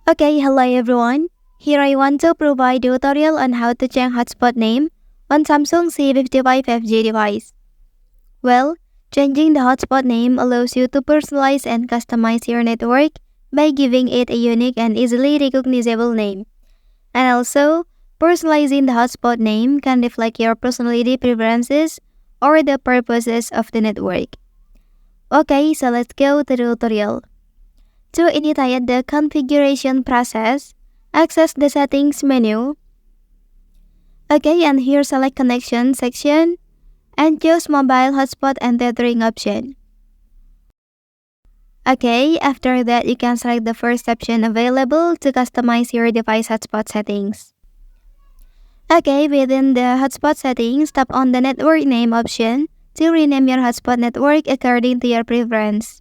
Okay, hello everyone. Here I want to provide a tutorial on how to change hotspot name on Samsung C55 5G device. Well, changing the hotspot name allows you to personalize and customize your network by giving it a unique and easily recognizable name. And also, personalizing the hotspot name can reflect your personality preferences or the purposes of the network. Okay, so let's go to the tutorial. To initiate the configuration process, access the settings menu. Okay, and here select connection section and choose mobile hotspot and tethering option. Okay, after that you can select the first option available to customize your device hotspot settings. Okay, within the hotspot settings, tap on the network name option to rename your hotspot network according to your preference.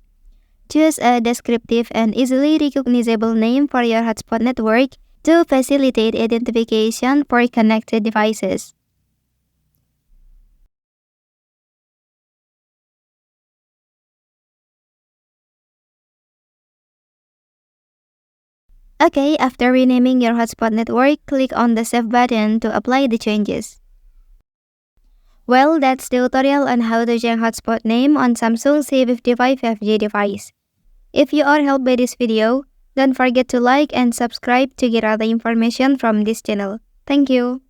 Choose a descriptive and easily recognizable name for your hotspot network to facilitate identification for connected devices. Okay, after renaming your hotspot network, click on the Save button to apply the changes. Well, that's the tutorial on how to change hotspot name on Samsung C55 5G device. If you are helped by this video, don't forget to like and subscribe to get other information from this channel. Thank you.